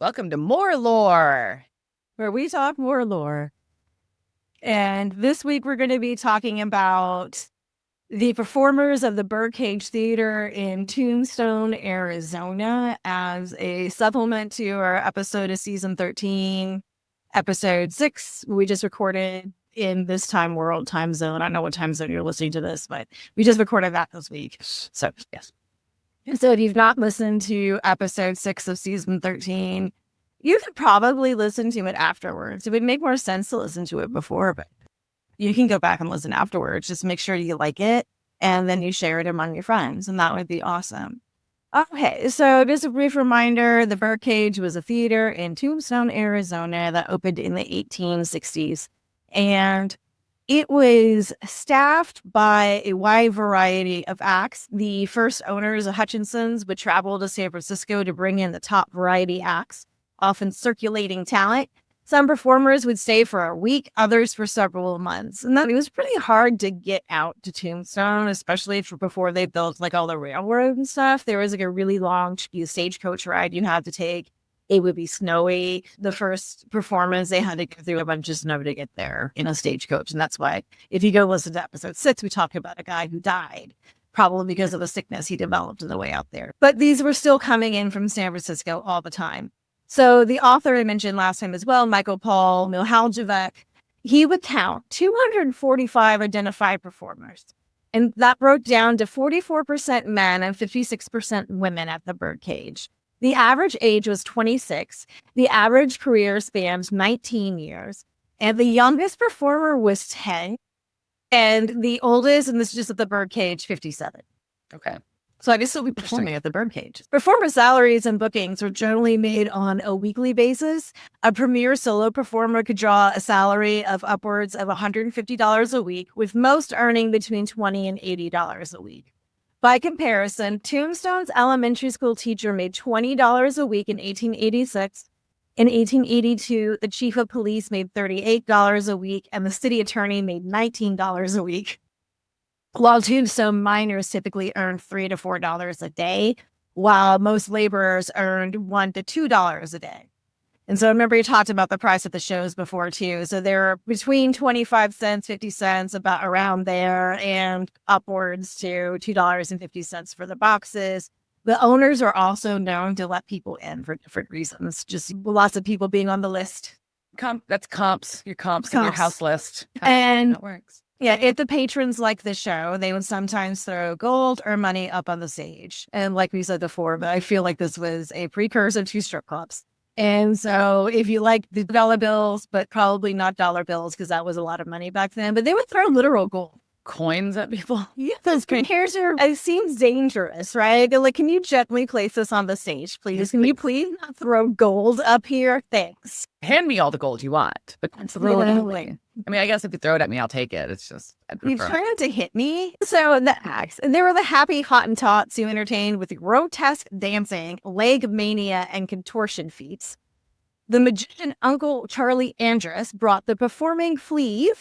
Welcome to More Lore, where we talk more lore. And this week we're going to be talking about the performers of the Birdcage Theatre in Tombstone, Arizona, as a supplement to our episode of season 13, episode 6. We just recorded in this time zone. I don't know what time zone you're listening to this, but we just recorded that this week. So, yes. So if you've not listened to episode 6 of season 13, you could probably listen to it afterwards. It would make more sense to listen to it before, but you can go back and listen afterwards. Just make sure you like it, and then you share it among your friends, and that would be awesome. Okay, so just a brief reminder, the Birdcage was a theater in Tombstone, Arizona that opened in the 1860s. And it was staffed by a wide variety of acts. The first owners of Hutchinson's would travel to San Francisco to bring in the top variety acts, often circulating talent. Some performers would stay for a week, others for several months. And then it was pretty hard to get out to Tombstone, especially before they built like all the railroad and stuff. There was like a really long stagecoach ride you had to take. It would be snowy. The first performance, they had to go through a bunch of snow to get there in a stagecoach. And that's why, if you go listen to episode 6, we talk about a guy who died, probably because of a sickness he developed on the way out there. But these were still coming in from San Francisco all the time. So the author I mentioned last time as well, Michael Paul Milhaljavic, he would count 245 identified performers. And that broke down to 44% men and 56% women at the Birdcage. The average age was 26. The average career spans 19 years. And the youngest performer was 10. And the oldest, and this is just at the Birdcage, 57. Okay. So I guess we'll be performing at the Birdcage. Performer salaries and bookings are generally made on a weekly basis. A premier solo performer could draw a salary of upwards of $150 a week, with most earning between $20 and $80 a week. By comparison, Tombstone's elementary school teacher made $20 a week in 1886. In 1882, the chief of police made $38 a week, and the city attorney made $19 a week. While Tombstone miners typically earned $3 to $4 a day, while most laborers earned $1 to $2 a day. And so remember, you talked about the price of the shows before, too. So they're between 25 cents, 50 cents, about around there, and upwards to $2.50 for the boxes. The owners are also known to let people in for different reasons, just lots of people being on the list. That's comps, your house list. And that works. Yeah, if the patrons like the show, they would sometimes throw gold or money up on the stage. And like we said before, but I feel like this was a precursor to strip clubs. And so if you like the dollar bills, but probably not dollar bills, because that was a lot of money back then, but they would throw literal gold. Coins at people? Yeah, those here's your, it seems dangerous, right? They're like, can you gently place this on the stage, please? Can you please not throw gold up here? Thanks. Hand me all the gold you want, but throw it away. I mean, I guess if you throw it at me, I'll take it. It's just, you try not to hit me. So the acts, and there were the Happy Hottentots who entertained with grotesque dancing, leg mania, and contortion feats. The magician Uncle Charlie Andrus brought the performing flea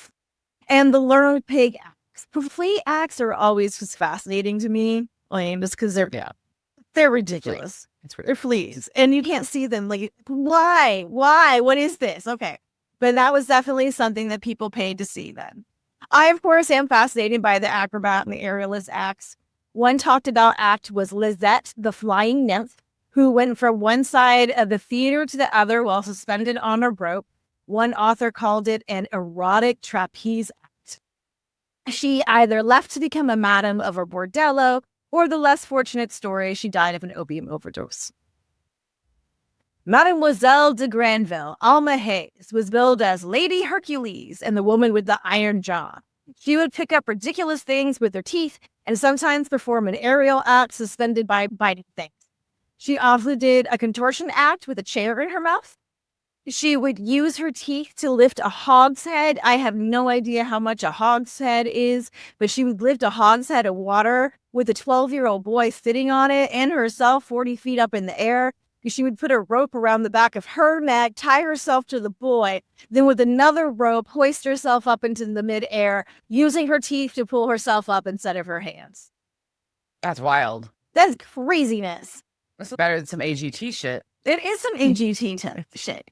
and the learned pig acts. Flea acts are always just fascinating to me, just because they're ridiculous. They're fleas, and you can't see them. Like, why? What is this? Okay. But that was definitely something that people paid to see then. I, of course, am fascinated by the acrobat and the aerialist acts. One talked about act was Lizette, the Flying Nymph, who went from one side of the theater to the other while suspended on a rope. One author called it an erotic trapeze act. She either left to become a madam of a bordello, or the less fortunate story, she died of an opium overdose. Mademoiselle de Granville, Alma Hayes, was billed as Lady Hercules and the woman with the iron jaw. She would pick up ridiculous things with her teeth and sometimes perform an aerial act suspended by biting things. She also did a contortion act with a chair in her mouth. She would use her teeth to lift a hogshead. I have no idea how much a hogshead is, but she would lift a hogshead of water with a 12-year-old boy sitting on it and herself 40 feet up in the air. She would put a rope around the back of her neck, tie herself to the boy, then with another rope, hoist herself up into the midair, using her teeth to pull herself up instead of her hands. That's wild. That's craziness. This is better than some AGT shit. It is some AGT type shit.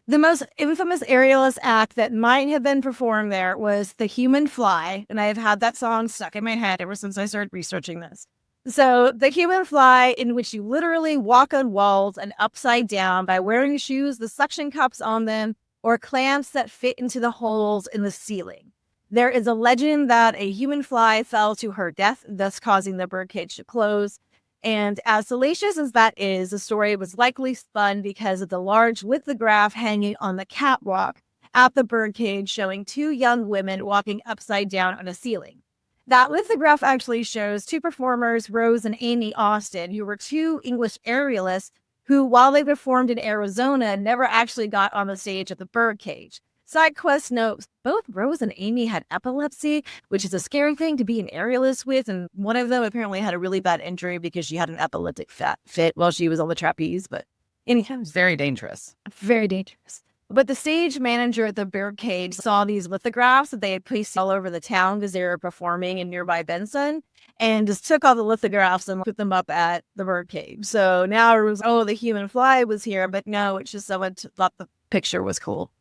The most infamous aerialist act that might have been performed there was the Human Fly, and I have had that song stuck in my head ever since I started researching this. So the Human Fly, in which you literally walk on walls and upside down by wearing shoes with suction cups on them or clamps that fit into the holes in the ceiling. There is a legend that a human fly fell to her death, thus causing the birdcage to close. And as salacious as that is, the story was likely spun because of the large lithograph hanging on the catwalk at the birdcage showing two young women walking upside down on a ceiling. That lithograph actually shows two performers, Rose and Amy Austin, who were two English aerialists who, while they performed in Arizona, never actually got on the stage at the birdcage. Side quest notes, both Rose and Amy had epilepsy, which is a scary thing to be an aerialist with, and one of them apparently had a really bad injury because she had an epileptic fit while she was on the trapeze, but anyhow. It's very dangerous. Very dangerous. But the stage manager at the Birdcage saw these lithographs that they had placed all over the town because they were performing in nearby Benson, and just took all the lithographs and put them up at the Birdcage. So now it was, the Human Fly was here, but no, it's just someone thought the picture was cool.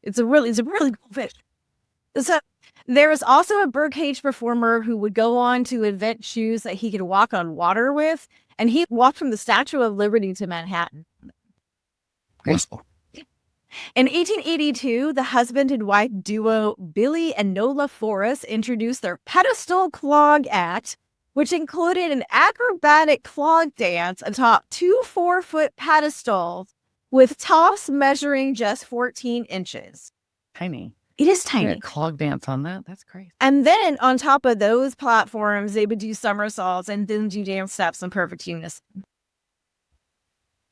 It's a really cool fish. So there was also a Birdcage performer who would go on to invent shoes that he could walk on water with, and he walked from the Statue of Liberty to Manhattan. Graceful. In 1882, the husband and wife duo Billy and Nola Forrest introduced their pedestal clog act, which included an acrobatic clog dance atop two 4-foot pedestals with tops measuring just 14 inches. Tiny. It is tiny. Clog dance on that? That's crazy. And then on top of those platforms, they would do somersaults and then do dance steps in perfect unison.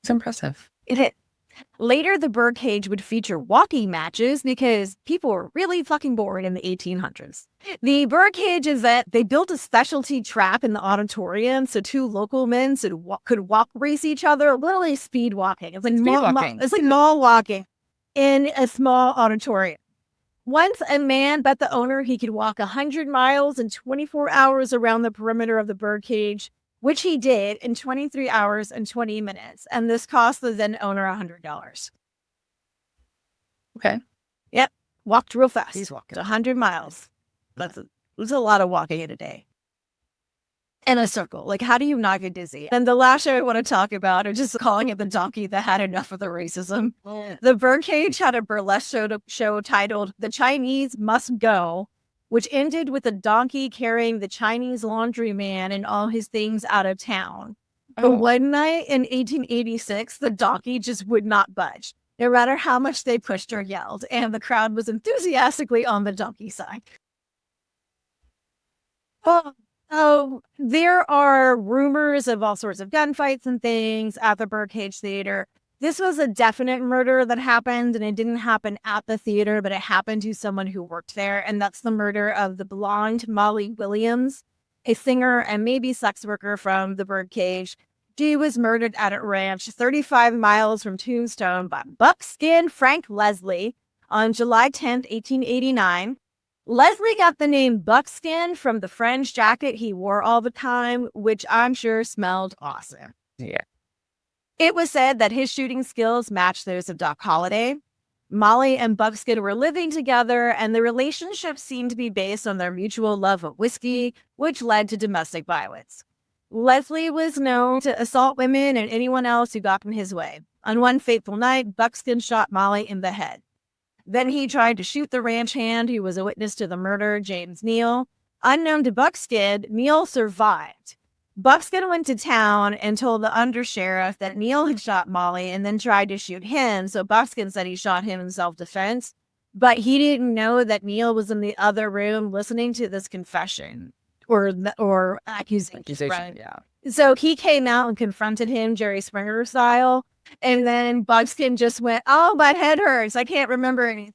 It's impressive. It is. Later, the Birdcage would feature walking matches because people were really fucking bored in the 1800s. The Birdcage event, they built a specialty trap in the auditorium so two local men could walk race each other, literally speed walking. It's like mall walking in a small auditorium. Once a man bet the owner he could walk 100 miles in 24 hours around the perimeter of the Birdcage, which he did in 23 hours and 20 minutes. And this cost the then owner $100. Okay. Yep. Walked real fast. He's walking. 100 miles. That's a lot of walking in a day. In a circle. Like, how do you not get dizzy? And the last show I want to talk about is just calling it the donkey that had enough of the racism. The Birdcage had a burlesque show titled The Chinese Must Go, which ended with a donkey carrying the Chinese laundryman and all his things out of town. But one night in 1886, the donkey just would not budge, no matter how much they pushed or yelled, and the crowd was enthusiastically on the donkey side. Oh, there are rumors of all sorts of gunfights and things at the Birdcage Theatre. This was a definite murder that happened, and it didn't happen at the theater, but it happened to someone who worked there, and that's the murder of the Blonde Mollie Williams, a singer and maybe sex worker from the Birdcage. She was murdered at a ranch 35 miles from Tombstone by Buckskin Frank Leslie on July 10th, 1889. Leslie got the name Buckskin from the fringe jacket he wore all the time, which I'm sure smelled awesome. Yeah. It was said that his shooting skills matched those of Doc Holliday. Mollie and Buckskin were living together, and the relationship seemed to be based on their mutual love of whiskey, which led to domestic violence. Leslie was known to assault women and anyone else who got in his way. On one fateful night, Buckskin shot Mollie in the head. Then he tried to shoot the ranch hand who was a witness to the murder, James Neal. Unknown to Buckskin, Neal survived. Buckskin went to town and told the undersheriff that Neal had shot Mollie and then tried to shoot him, so Buckskin said he shot him in self-defense. But he didn't know that Neal was in the other room listening to this confession or accusation. Right? Yeah. So he came out and confronted him, Jerry Springer style, and then Buckskin just went, "Oh, my head hurts. I can't remember anything."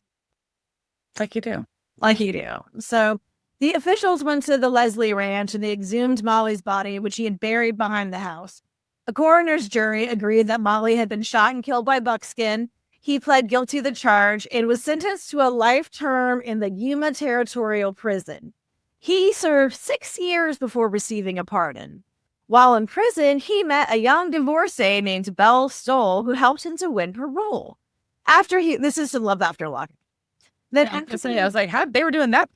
Like you do. Like you do. So the officials went to the Leslie Ranch and they exhumed Mollie's body, which he had buried behind the house. A coroner's jury agreed that Mollie had been shot and killed by Buckskin. He pled guilty to the charge and was sentenced to a life term in the Yuma Territorial Prison. He served 6 years before receiving a pardon. While in prison, he met a young divorcee named Belle Stoll who helped him to win parole. This is to Love After Lockup. Then I was like, how they were doing that?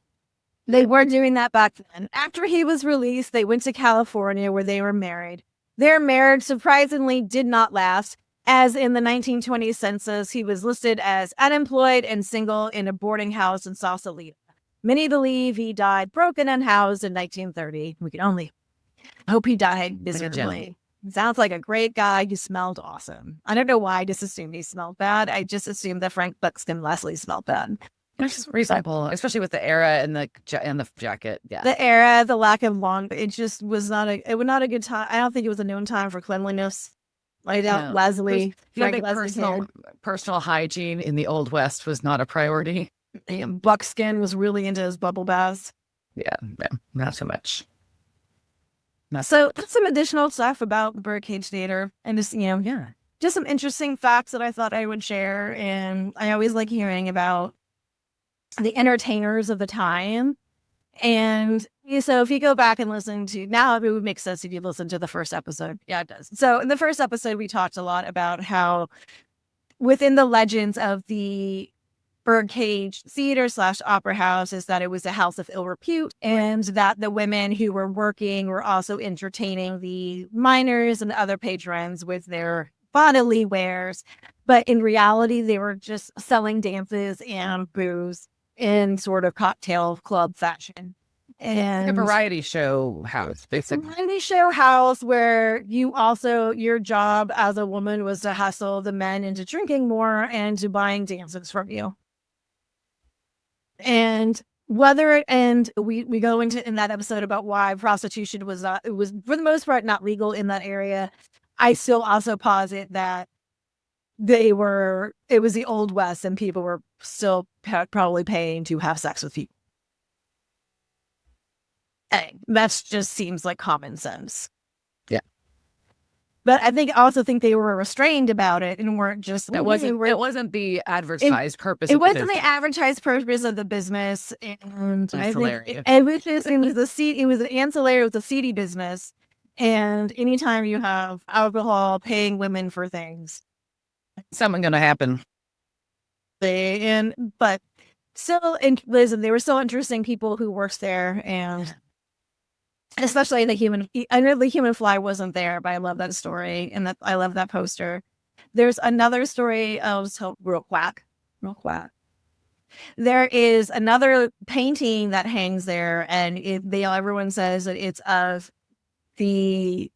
They were doing that back then. After he was released, they went to California where they were married. Their marriage surprisingly did not last, as in the 1920 census, he was listed as unemployed and single in a boarding house in Sausalito. Many believe he died broken and housed in 1930. We can only hope he died miserably. Sounds like a great guy who smelled awesome. I don't know why I just assumed he smelled bad. I just assumed that Frank Buckskin Leslie smelled bad. It's just reasonable, especially with the era and the jacket. Yeah, the era, the lack of it just was not a good time. I don't think it was a known time for cleanliness. I doubt Leslie. Personal hygiene in the Old West was not a priority. And Buckskin was really into his bubble baths. Yeah, not so much. So that's some additional stuff about the Birdcage Theatre, and just just some interesting facts that I thought I would share. And I always like hearing about the entertainers of the time. And so if you go back and listen to now, it would make sense if you listen to the first episode. Yeah, it does. So in the first episode, we talked a lot about how within the legends of the Birdcage Theatre / Opera House is that it was a house of ill repute, and that the women who were working were also entertaining the minors and other patrons with their bodily wares. But in reality, they were just selling dances and booze in sort of cocktail club fashion. And like a variety show house, basically. Variety show house where your job as a woman was to hustle the men into drinking more and to buying dances from you. And we go into in that episode about why prostitution was for the most part not legal in that area. I still also posit that it was the Old West and people were still probably paying to have sex with people. Hey, that just seems like common sense. Yeah. But I think they were restrained about it and weren't just... It wasn't the advertised purpose. It wasn't the advertised purpose of the business. And I think it was an ancillary, it was a seedy business. And anytime you have alcohol paying women for things, something going to happen. But still, listen, they were so interesting people who worked there, and especially I know the Human Fly wasn't there, but I love that story, and I love that poster. There's another story real quick. There is another painting that hangs there, and everyone says that it's of the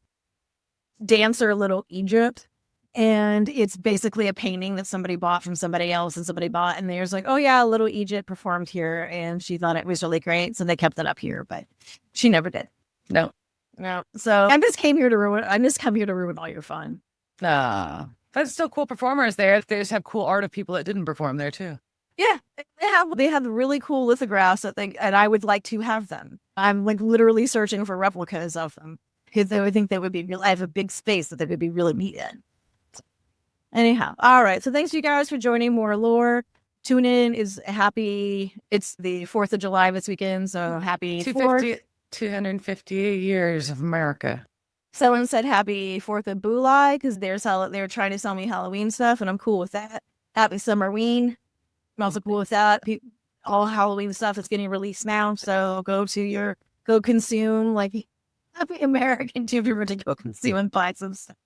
dancer Little Egypt. And it's basically a painting that somebody bought from somebody else, and somebody bought, and there's like, oh yeah, Little Egypt performed here, and she thought it was really great, so they kept it up here, but she never did. No. So I just come here to ruin all your fun. But still cool performers there. They just have cool art of people that didn't perform there too. Yeah, they have really cool lithographs and I would like to have them. I'm like literally searching for replicas of them because I think they would be real. I have a big space that they would be really neat in. Anyhow, all right. So thanks you guys for joining More Lore. Tune in it's the 4th of July this weekend. So happy 250 years of America. Someone said happy 4th of July because they're trying to sell me Halloween stuff, and I'm cool with that. Happy Summerween. I'm also cool with that. All Halloween stuff is getting released now. So go consume like happy American to be able to go consume and buy some stuff.